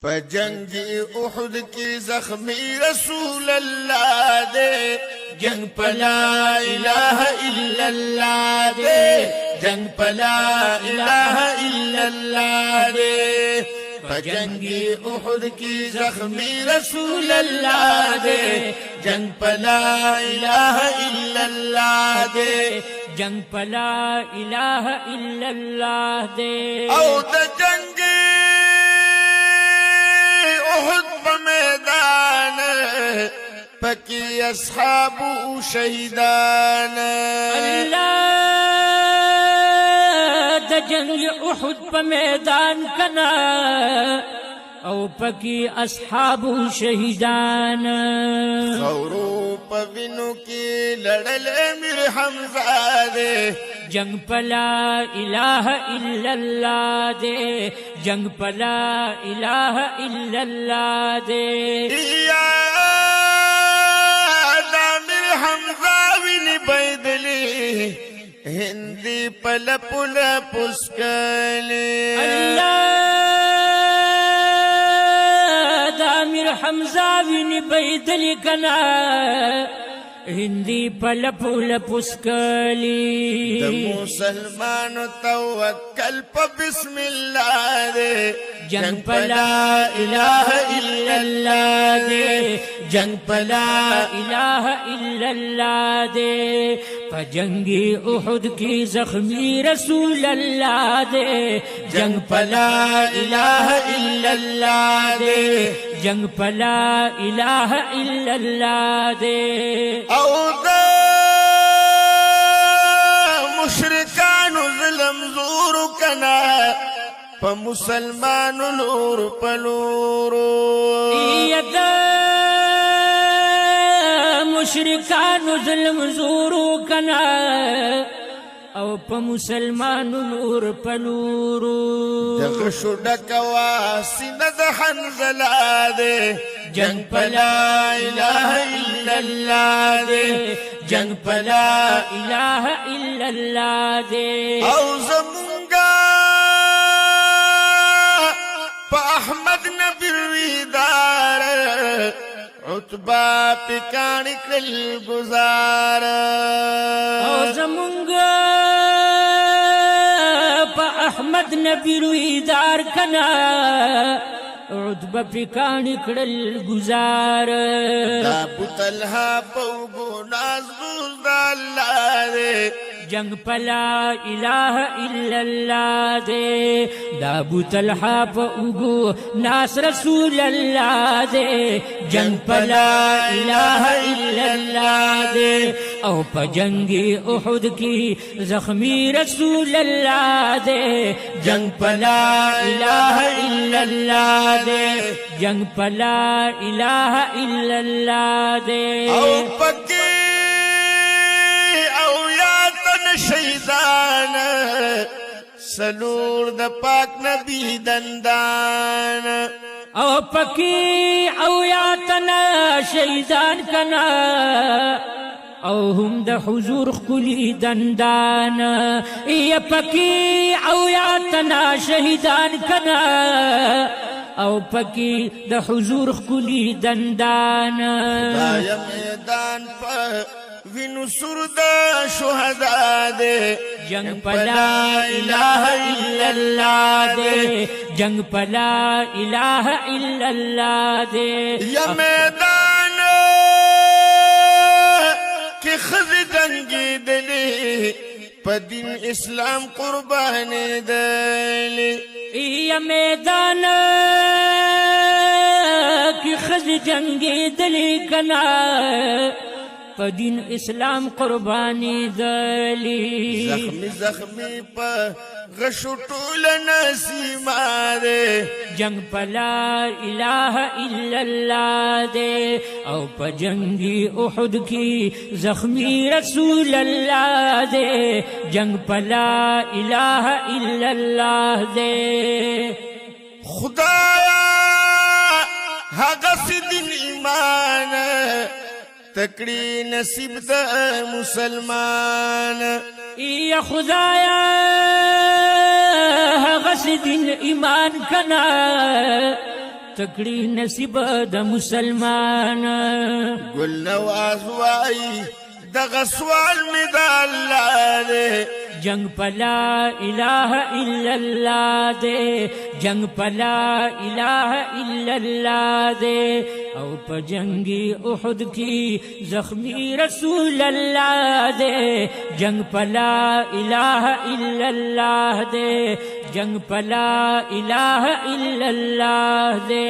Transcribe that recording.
فجنگ احد کی زخمی رسول اللہ دے جنگ پلا الہ الا اللہ دے جنگ پلا الہ الا اللہ دے فجنگ احد کی زخمی رسول اللہ دے جنگ پلا الہ الا اللہ دے جنگ پلا الہ الا اللہ دے او دا جنگ احد پا میدان پکی اصحاب شہیدان اللہ دا جنگ احد پا میدان کنا او پکی اصحاب شہیدان خورو پا وینو کی لڑل امیر حمزہ دے جنگ پلا الہ الا اللہ دے جنگ پلا الہ الا اللہ دے یا دامر حمزہ وین بیدلی ہندی پل پل پسکلی اللہ دامر حمزہ وین بیدلی کنا ہندی پل پل پسکلی دا مسلمان توکل پا بسم اللہ دے جنگ پلا الہ الا اللہ دے جنگ پلا الہ الا اللہ دے فجنگی احد کی زخمی رسول اللہ دے جنگ پلا الہ الا اللہ دے جنگ پلا الہ الا اللہ دے او دا مشرکان ظلم زور کنا پا مسلمان لور پلورو ایدا مشرکان ظلم زورو کنا او پا مسلمان نور پلورو دغشو ڈکوا سند حنزلہ دے جنگ پلا الہ الا اللہ دے جنگ پلا الہ الا اللہ دے او زمونگا پا احمد نبی رویدار عطبہ پکانی کل گزار او زمونگا پا احمد نبی رویدار کنا عطبہ پکانی کل گزار دا بطلحہ پوگو نازگوز دا اللہ دے جنگ پلا الہ الا اللہ دے دا ابو طلحہ پا اگو ناس رسول اللہ دے جنگ پلا الہ الا اللہ دے او پا جنگی احد کی زخمی رسول اللہ دے جنگ پلا الہ الا اللہ دے جنگ پلا الہ الا اللہ دے او پکی شہیدان سلور دا پاک نبی دندان او پکی او یاتنا شہیدان کنا او هم دا حضور خلی دندان یا پکی او یاتنا شہیدان کنا او پکی دا حضور خلی دندان دایا میدان پا وینو سردا شہداء دے جنگ پلا الہ الا اللہ دے جنگ پلا الہ الا اللہ دے یا میدان کہ خز جنگی دلی پا دین اسلام قربانی دلی یا میدان کی خز جنگی دلی کنا پا دین اسلام قربانی دلی زخمی زخمی پا غشو طول نسیما دے جنگ پلا الہ الا اللہ دے او پا جنگی احد کی زخمی رسول اللہ دے جنگ پلا الہ الا اللہ دے خدایا حق دین ایمان تکڑی نصیب دا مسلمان یا خدایا غسد ایمان کنا تکړی نصیب د مسلمان گل نواز وائی دغه سوال می د الله دے جنگ پلا الہ الا اللہ دے جنگ پلا الہ الا اللہ دے او پا جنگی احد کی زخمی رسول اللہ دے جنگ پلا الہ الا اللہ دے جنگ پلا الہ الا اللہ دے